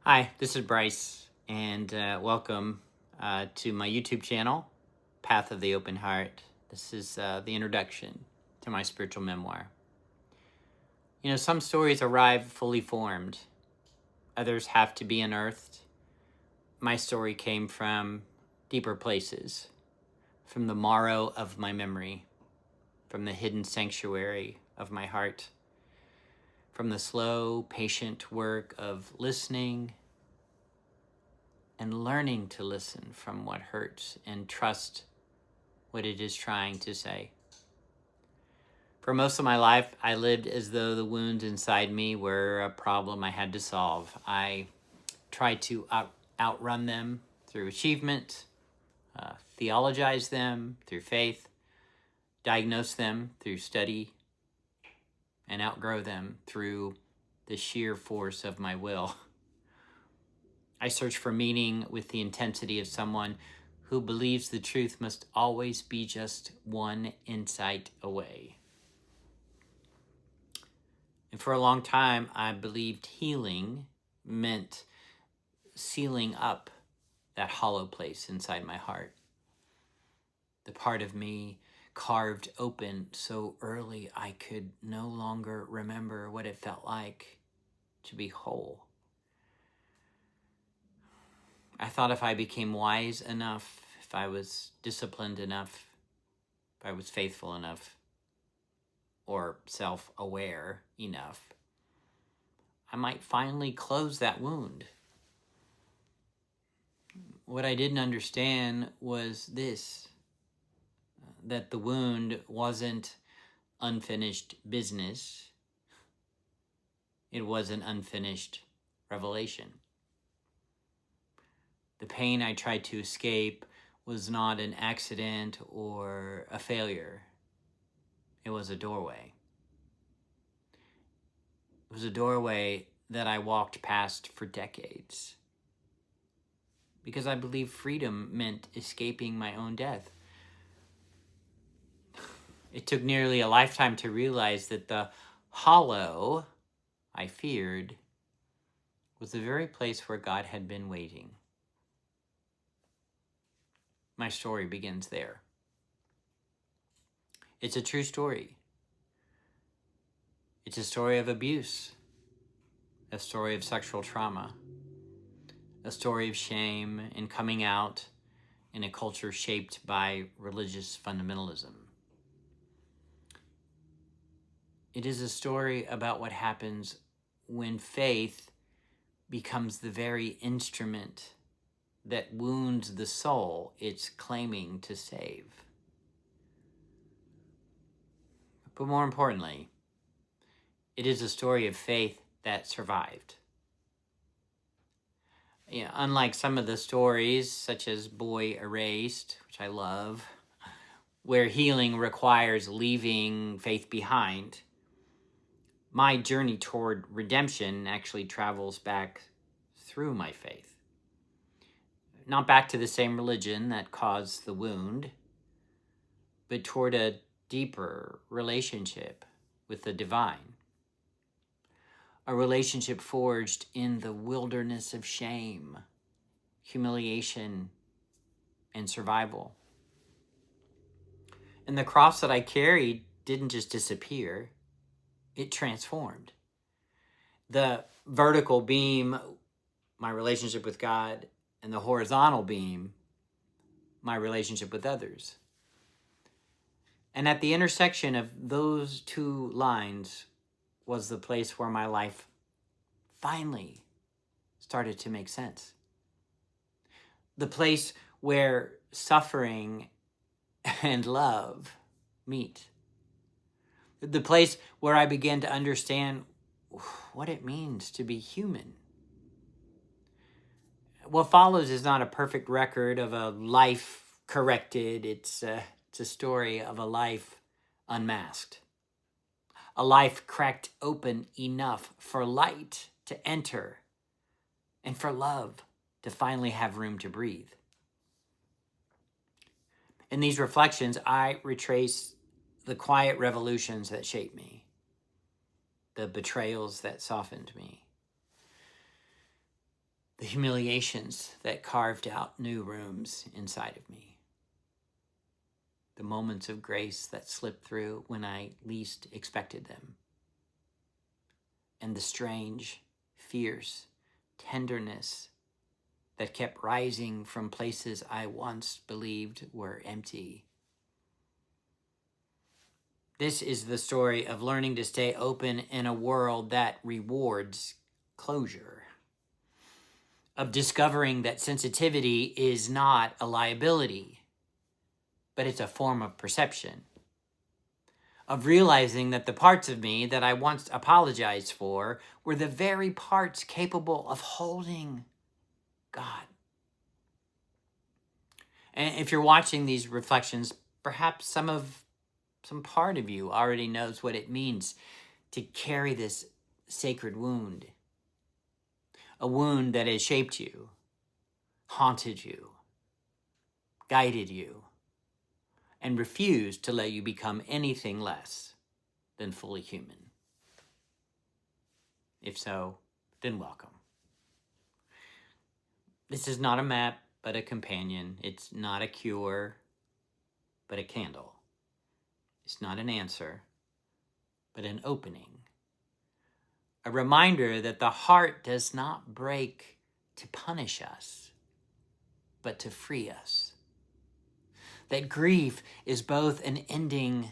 Hi, this is Bryce, and welcome to my YouTube channel, Path of the Open Heart. This is the introduction to my spiritual memoir. You know, some stories arrive fully formed, others have to be unearthed. My story came from deeper places, from the marrow of my memory, from the hidden sanctuary of my heart, from the slow, patient work of listening and learning to listen from what hurts and trust what it is trying to say. For most of my life, I lived as though the wounds inside me were a problem I had to solve. I tried to outrun them through achievement, theologize them through faith, diagnose them through study, and outgrow them through the sheer force of my will. I search for meaning with the intensity of someone who believes the truth must always be just one insight away. And for a long time, I believed healing meant sealing up that hollow place inside my heart. The part of me carved open so early I could no longer remember what it felt like to be whole. I thought if I became wise enough, if I was disciplined enough, if I was faithful enough, or self-aware enough, I might finally close that wound. What I didn't understand was this, that the wound wasn't unfinished business. It was an unfinished revelation. The pain I tried to escape was not an accident or a failure. It was a doorway. It was a doorway that I walked past for decades because I believed freedom meant escaping my own death. It took nearly a lifetime to realize that the hollow I feared was the very place where God had been waiting. My story begins there. It's a true story. It's a story of abuse, a story of sexual trauma, a story of shame and coming out in a culture shaped by religious fundamentalism. It is a story about what happens when faith becomes the very instrument that wounds the soul it's claiming to save. But more importantly, it is a story of faith that survived. Unlike some of the stories, such as Boy Erased, which I love, where healing requires leaving faith behind, my journey toward redemption actually travels back through my faith. Not back to the same religion that caused the wound, but toward a deeper relationship with the divine. A relationship forged in the wilderness of shame, humiliation, and survival. And the cross that I carried didn't just disappear, it transformed. The vertical beam, my relationship with God, and the horizontal beam, my relationship with others. And at the intersection of those two lines was the place where my life finally started to make sense. The place where suffering and love meet. The place where I began to understand what it means to be human. What follows is not a perfect record of a life corrected. It's a story of a life unmasked. A life cracked open enough for light to enter and for love to finally have room to breathe. In these reflections, I retrace the quiet revolutions that shaped me, the betrayals that softened me, the humiliations that carved out new rooms inside of me, the moments of grace that slipped through when I least expected them, and the strange, fierce tenderness that kept rising from places I once believed were empty. This is the story of learning to stay open in a world that rewards closure, of discovering that sensitivity is not a liability, but it's a form of perception, of realizing that the parts of me that I once apologized for were the very parts capable of holding God. And if you're watching these reflections, perhaps some part of you already knows what it means to carry this sacred wound, a wound that has shaped you, haunted you, guided you, and refused to let you become anything less than fully human. If so, then welcome. This is not a map, but a companion. It's not a cure, but a candle. It's not an answer, but an opening. A reminder that the heart does not break to punish us, but to free us. That grief is both an ending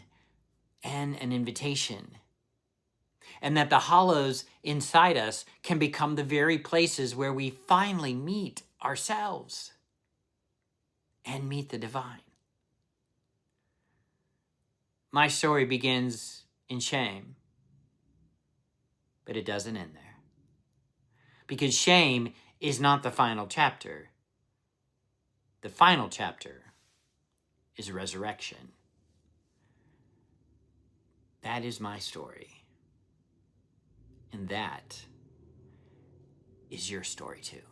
and an invitation. And that the hollows inside us can become the very places where we finally meet ourselves and meet the divine. My story begins in shame, but it doesn't end there. Because shame is not the final chapter. The final chapter is resurrection. That is my story. And that is your story too.